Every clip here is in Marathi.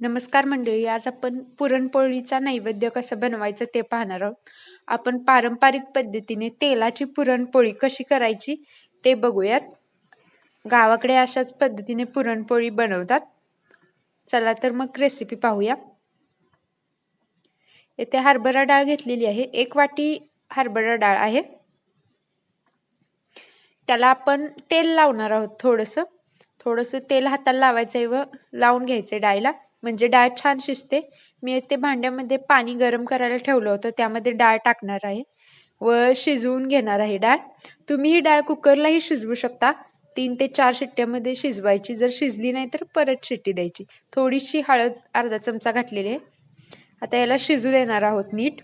नमस्कार मंडळी, आज आपण पुरणपोळीचा नैवेद्य कसं बनवायचं ते पाहणार आहोत. आपण पारंपरिक पद्धतीने तेलाची पुरणपोळी कशी करायची ते बघूयात. गावाकडे अशाच पद्धतीने पुरणपोळी बनवतात. चला तर मग रेसिपी पाहूया. येथे हरभरा डाळ घेतलेली आहे. 1 वाटी हरभरा डाळ आहे. त्याला आपण तेल लावणार आहोत. थोडंसं तेल हाताला लावायचं आहे व लावून घ्यायचे डाळीला, म्हणजे डाळ छान शिजते. मी इथे भांड्यामध्ये पाणी गरम करायला ठेवलं होतं, त्यामध्ये डाळ टाकणार आहे व शिजवून घेणार आहे डाळ. तुम्ही ही डाळ कुकरलाही शिजवू शकता. 3 ते 4 शिट्ट्यामध्ये शिजवायची. जर शिजली नाही तर परत शिट्टी द्यायची. थोडीशी हळद अर्धा चमचा घातलेली आहे. आता याला शिजू देणार आहोत नीट.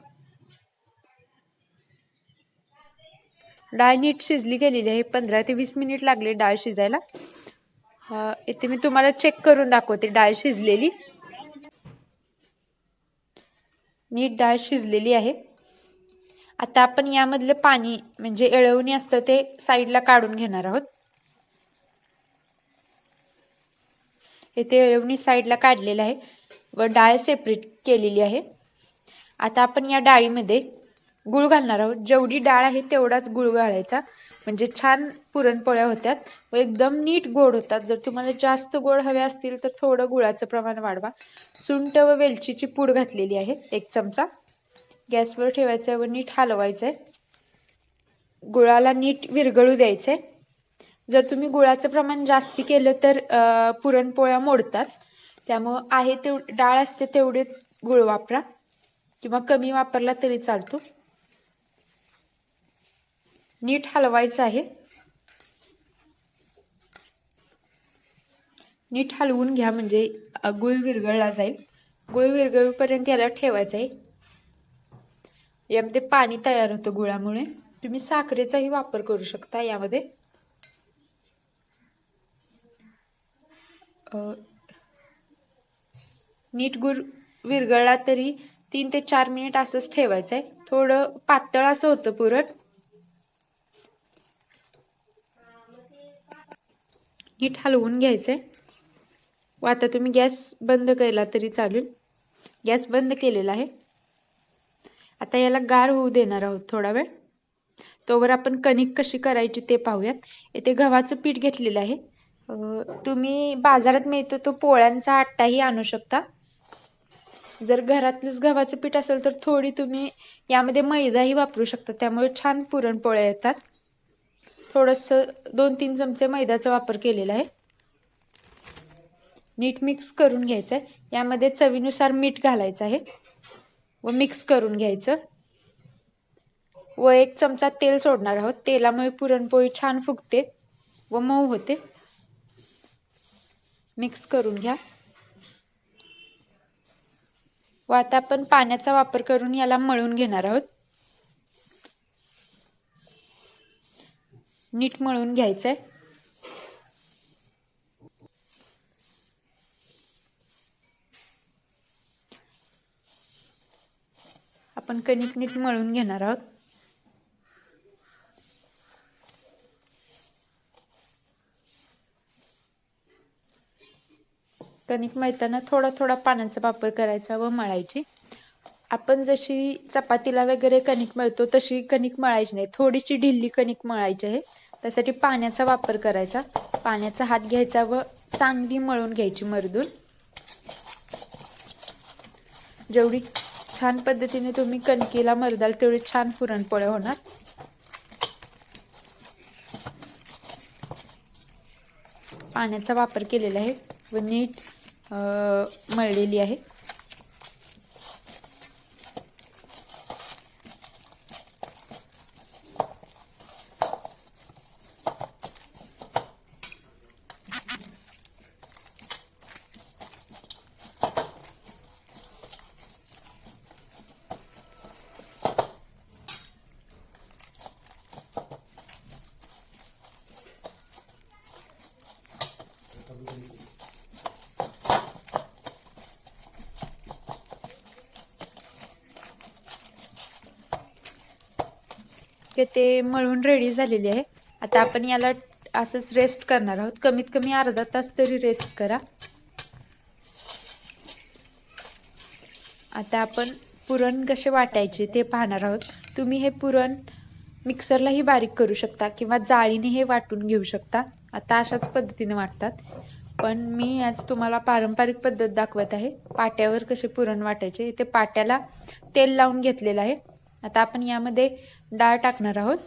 डाळ नीट शिजली गेलेली आहे. 15 ते 20 मिनिट लागले डाळ शिजायला. इथे मी तुम्हाला चेक करून दाखवते डाळ शिजलेली. नीट डाळ शिजलेली आहे. आता आपण यामधले पाणी म्हणजे एळवणी असतं ते साईडला काढून घेणार आहोत. इथे एळवणी साईडला काढलेलं आहे व डाळ सेपरेट केलेली आहे. आता आपण या डाळीमध्ये गूळ घालणार आहोत. जेवढी डाळ आहे तेवढाच गूळ घालायचा, म्हणजे छान पुरणपोळ्या होतात व एकदम नीट गोड होतात. जर तुम्हाला जास्त गोड हवे असतील तर थोडं गुळाचं प्रमाण वाढवा. सुंठ व वेलचीची पूड घातलेली आहे 1 चमचा. गॅसवर ठेवायचं व नीट हलवायचंय. गुळाला नीट विरघळू द्यायचंय. जर तुम्ही गुळाचं प्रमाण जास्ती केलं तर पुरणपोळ्या मोडतात. त्यामुळं आहे तेवढी डाळ असते तेवढेच गुळ वापरा, किंवा कमी वापरला तरी चालतो. नीट हलवायचं आहे. नीट हलवून घ्या, म्हणजे गुळ विरघळला जाईल. गुळ विरघळूपर्यंत याला ठेवायचं आहे. यामध्ये पाणी तयार होतं गुळामुळे. तुम्ही साखरेचाही वापर करू शकता यामध्ये. नीट गुळ विरघळला तरी 3 ते 4 मिनिट असंच ठेवायचं आहे. थोडं पातळ असं होतं पुरण. नीट हलवून घ्यायचंय व आता तुम्ही गॅस बंद केला तरी चालेल. गॅस बंद केलेला आहे. आता याला गार होऊ देणार आहोत थोडा वेळ. तोवर आपण कणिक कशी करायची ते पाहूयात. इथे गव्हाचं पीठ घेतलेलं आहे. तुम्ही बाजारात मिळतो तो पोळ्यांचा आट्टाही आणू शकता. जर घरातलंच गव्हाचं पीठ असेल तर थोडी तुम्ही यामध्ये मैदाही वापरू शकता, त्यामुळे छान पुरणपोळ्या येतात. थोडंसं 2-3 चमचे मैद्याचा वापर केलेला आहे. नीट मिक्स करून घ्यायचं आहे. यामध्ये चवीनुसार मीठ घालायचं आहे व मिक्स करून घ्यायचं व 1 चमचा तेल सोडणार आहोत. तेलामुळे पुरणपोळी छान फुगते व मऊ होते. मिक्स करून घ्या व आता आपण पाण्याचा वापर करून याला मळून घेणार आहोत. नीट मळून घ्यायचंय. आपण कणिक नीट मळून घेणार आहोत. कणिक मळताना थोडा थोडा पाण्याचा वापर करायचा व मळायची. आपण जशी चपातीला वगैरे कणिक मळतो तशी कणिक मळायची नाही. थोडीशी ढिल्ली कणिक मळायची आहे. त्यासाठी पाण्याचा वापर करायचा. पाण्याचा हात घ्यायचा व चांगली मळून घ्यायची मर्दून. जेवढी छान पद्धतीने तुम्ही कणकीला मर्दाल तेवढी छान पुरणपोळ्या होणार. पाण्याचा वापर केलेला आहे व नीट मळलेली आहे. ते मळून रेडी झालेली आहे. आता आपण याला असंच रेस्ट करणार आहोत. कमीत कमी अर्धा तास तरी रेस्ट करा. आता आपण पुरण कसे वाटायचे ते पाहणार आहोत. तुम्ही हे पुरण मिक्सरलाही बारीक करू शकता किंवा जाळीने हे वाटून घेऊ शकता. आता अशाच पद्धतीने वाटतात, पण मी आज तुम्हाला पारंपरिक पद्धत दाखवत आहे. पाट्यावर कसे पुरण वाटायचे. इथे पाट्याला तेल लावून घेतलेलं आहे. आता आपण यामध्ये डाळ टाकणार आहोत.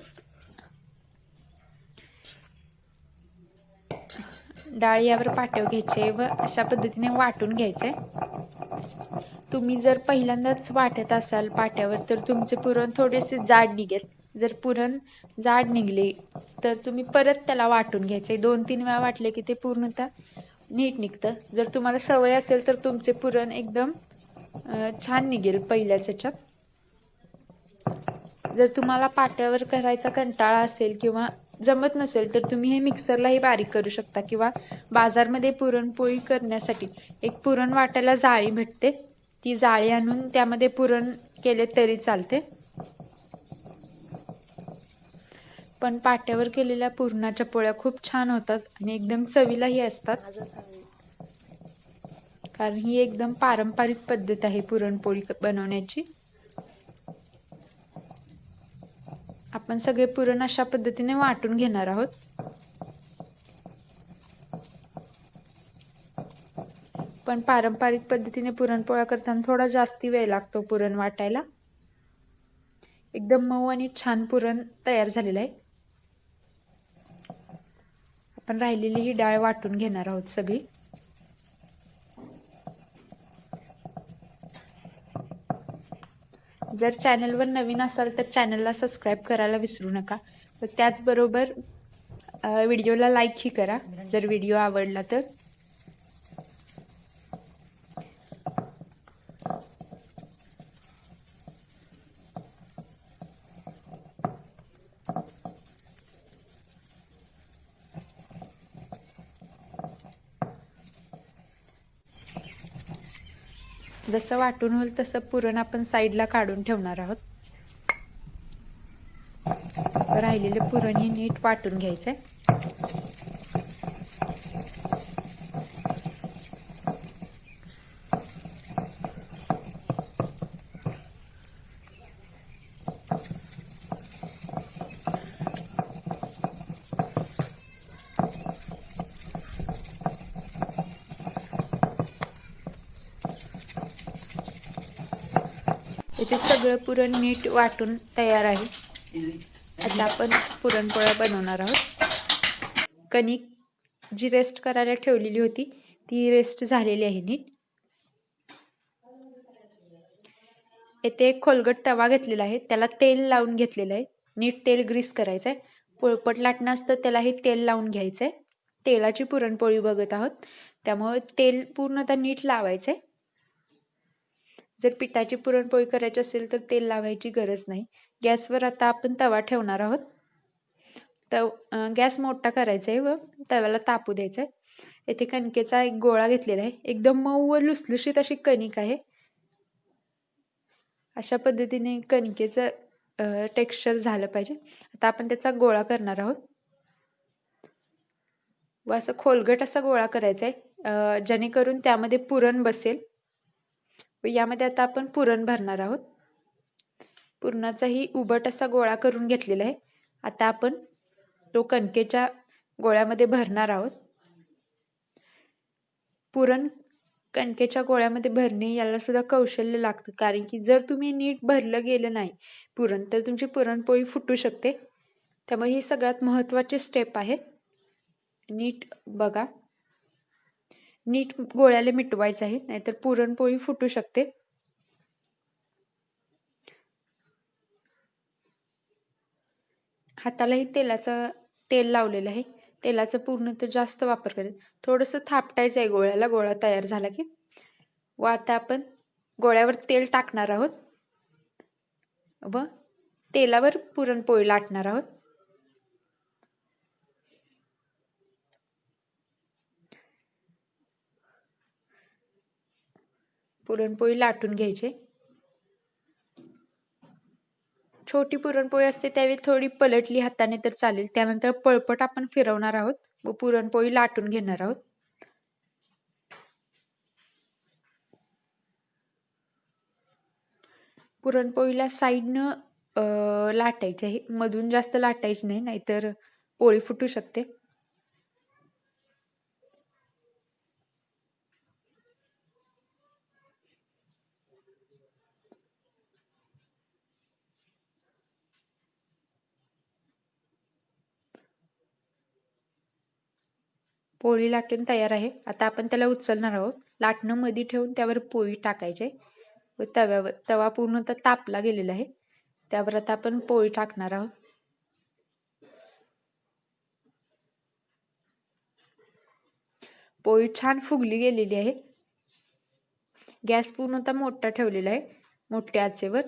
डाळ यावर पाट्यावर घ्यायचे व अशा पद्धतीने वाटून घ्यायचे. तुम्ही जर पहिल्यांदाच वाटत असाल पाट्यावर तर तुमचे पुरण थोडेसे जाड निघेल. जर पुरण जाड निघले तर तुम्ही परत त्याला वाटून घ्यायचे. 2-3 वेळा वाटले की ते पूर्णतः नीट निघतं. जर तुम्हाला सवय असेल तर तुमचे पुरण एकदम छान निघेल पहिल्याच ह्याच्यात. जर तुम्हाला पाट्यावर करायचा कंटाळा असेल किंवा जमत नसेल तर तुम्ही हे मिक्सरलाही बारीक करू शकता किंवा बाजारमध्ये पुरणपोळी करण्यासाठी एक पुरण वाटायला जाळी भेटते. ती जाळी आणून त्यामध्ये पुरण केले तरी चालते. पण पाट्यावर केलेल्या पुरणाच्या पोळ्या खूप छान होतात आणि एकदम चवीलाही असतात. कारण ही एकदम पारंपरिक पद्धत आहे पुरणपोळी बनवण्याची. आपण सगळे पुरण अशा पद्धतीने वाटून घेणार आहोत. पण पारंपरिक पद्धतीने पुरणपोळ्या करताना थोडा जास्ती वेळ लागतो पुरण वाटायला. एकदम मऊ आणि छान पुरण तयार झालेलं आहे. आपण राहिलेली ही डाळ वाटून घेणार आहोत सगळी. जर चॅनलवर नवीन असाल तर चॅनलला सबस्क्राईब करायला विसरू नका व त्याचबरोबर व्हिडिओला लाईकही करा जर व्हिडिओ आवडला तर. जसं वाटून होईल तसं पुरण आपण साईडला काढून ठेवणार आहोत. राहिलेले पुरण हे नीट वाटून घ्यायचंय. इथे सगळं पुरण नीट वाटून तयार आहे. आता आपण पुरणपोळ्या बनवणार आहोत. कणिक जी रेस्ट करायला ठेवलेली होती ती रेस्ट झालेली आहे नीट. येथे एक खोलगट तवा घेतलेला आहे, त्याला तेल लावून घेतलेलं आहे. नीट तेल ग्रीस करायचंय. पोळपट लाटणं असतं त्यालाही तेल लावून घ्यायचंय. तेलाची पुरणपोळी बघत आहोत त्यामुळे तेल पूर्णतः नीट लावायचंय. जर पिठाची पुरणपोळी करायची असेल तर तेल लावायची गरज नाही. गॅसवर आता आपण तवा ठेवणार आहोत. गॅस मोठा करायचा आहे व तव्याला तापू द्यायचा आहे. येथे कणकेचा एक गोळा घेतलेला आहे. एकदम मऊ व लुसलुशीत अशी कणिक आहे. अशा पद्धतीने कणकेचं टेक्स्चर झालं पाहिजे. आता आपण त्याचा गोळा करणार आहोत व असं खोलगट असा गोळा करायचा आहे जेणेकरून त्यामध्ये पुरण बसेल. व यामध्ये आता आपण पुरण भरणार आहोत. पुरणाचाही उभट असा गोळा करून घेतलेला आहे. आता आपण तो कणकेच्या गोळ्यामध्ये भरणार आहोत. पुरण कणकेच्या गोळ्यामध्ये भरणे याला सुद्धा कौशल्य लागतं, कारण की जर तुम्ही नीट भरलं गेलं नाही पुरण तर तुमची पुरणपोळी फुटू शकते. त्यामुळे ही सगळ्यात महत्त्वाची स्टेप आहे. नीट बघा, नीट गोळ्याला मिटवायचं आहे, नाहीतर पुरणपोळी फुटू शकते. हातालाही तेल लावलेलं आहे. तेलाचा पूर्ण तर जास्त वापर करायचा. थोडंसं थापटायचं आहे गोळ्याला, गोळा तयार झाला की. व आता आपण गोळ्यावर तेल टाकणार आहोत व तेलावर पुरणपोळी लाटणार आहोत. पुरणपोळी लाटून घ्यायची. छोटी पुरणपोळी असते त्यावेळी थोडी पलटली हाताने तर चालेल. त्यानंतर पळपट आपण फिरवणार आहोत व पुरणपोळी लाटून घेणार आहोत. पुरणपोळीला साईडनं लाटायचे आहे, मधून जास्त लाटायची नाही, नाहीतर पोळी फुटू शकते. पोळी लाटून तयार आहे. आता आपण त्याला उचलणार आहोत. लाटणं मध्ये ठेवून त्यावर पोळी टाकायचे व तव्यावर, तवा पूर्णतः तापला गेलेला आहे, त्यावर आता आपण पोळी टाकणार आहोत. पोळी छान फुगली गेलेली आहे. गॅस पूर्णतः मोठा ठेवलेला आहे, मोठ्या आचेवर.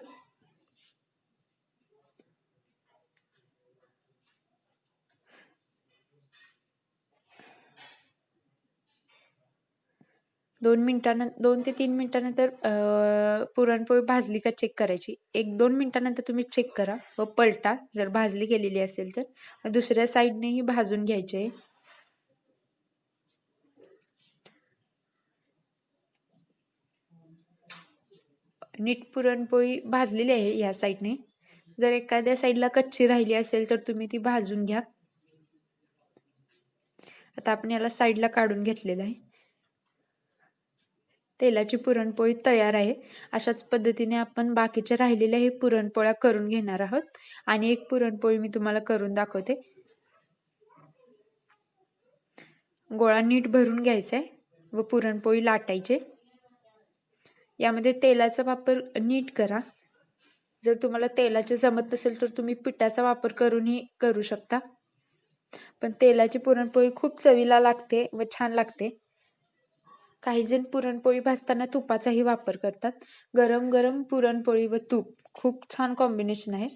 2 ते 3 मिनिटानंतर पुरणपोळी भाजली का चेक करायची. 1-2 मिनिटानंतर तुम्ही चेक करा व पलटा, जर भाजली गेलेली असेल तर. दुसऱ्या साईडनेही भाजून घ्यायचे. नीट पुरणपोळी भाजलेली आहे या साईडने. जर एखाद्या साईडला कच्ची राहिली असेल तर तुम्ही ती भाजून घ्या. आता आपण याला साईडला काढून घेतलेलं आहे. तेलाची पुरणपोळी तयार आहे. अशाच पद्धतीने आपण बाकीच्या राहिलेल्या ही पुरणपोळ्या करून घेणार आहोत. आणि एक पुरणपोळी मी तुम्हाला करून दाखवते. गोळा नीट भरून घ्यायचा आहे व पुरणपोळी लाटायचे. यामध्ये तेलाचा वापर नीट करा. जर तुम्हाला तेलाचे जमत नसेल तर तुम्ही पिठाचा वापर करूनही करू शकता. पण तेलाची पुरणपोळी खूप चवीला लागते व छान लागते. काही जण पुरणपोळी भाजताना तुपाचाही वापर करतात. गरम गरम पुरणपोळी व तूप खूप छान कॉम्बिनेशन आहे.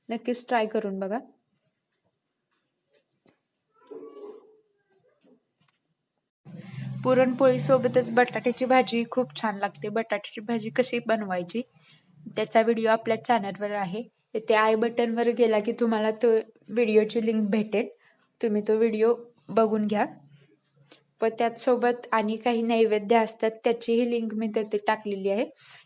नक्कीच ट्राय करून बघा. पुरणपोळी सोबतच बटाट्याची भाजी खूप छान लागते. बटाट्याची भाजी कशी बनवायची त्याचा व्हिडिओ आपल्या चॅनलवर आहे. ते आय बटनवर गेला की तुम्हाला तो व्हिडिओची लिंक भेटेल. तुम्ही तो व्हिडिओ बघून घ्या. व त्याचसोबत आणि काही नैवेद्य असतात त्याचीही लिंक मी तिथे टाकलेली आहे,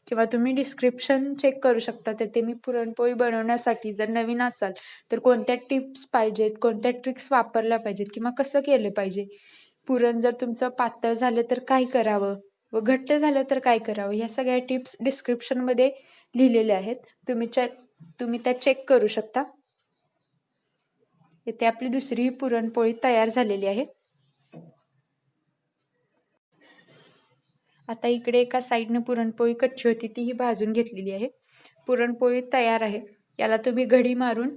किंवा तुम्ही डिस्क्रिप्शन चेक करू शकता. तिथे मी पुरणपोळी बनवण्यासाठी जर नवीन असाल तर कोणत्या टिप्स पाहिजेत, कोणत्या ट्रिक्स वापरल्या पाहिजेत, किंवा कसं केलं पाहिजे, पुरण जर तुमचं पातळ झालं तर काय करावं व घट्ट झालं तर काय करावं, ह्या सगळ्या टिप्स डिस्क्रिप्शनमध्ये लिहिलेल्या आहेत. तुम्ही त्या चेक करू शकता. इथे आपली दुसरी पुरणपोळी तयार झालेली आहे. आता इकडे एका साईडने पुरणपोळी कच्ची होती तीही भाजून घेतलेली आहे. पुरणपोळी तयार आहे. याला तुम्ही घडी मारून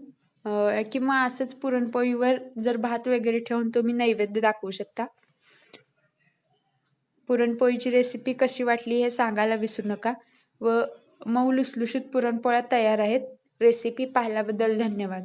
किंवा असंच पुरणपोळीवर जर भात वगैरे ठेवून तुम्ही नैवेद्य दाखवू शकता. पुरणपोळीची रेसिपी कशी वाटली हे सांगायला विसरू नका. व मऊ लुसलुशीत पुरणपोळ्या तयार आहेत. रेसिपी पाहिल्याबद्दल धन्यवाद.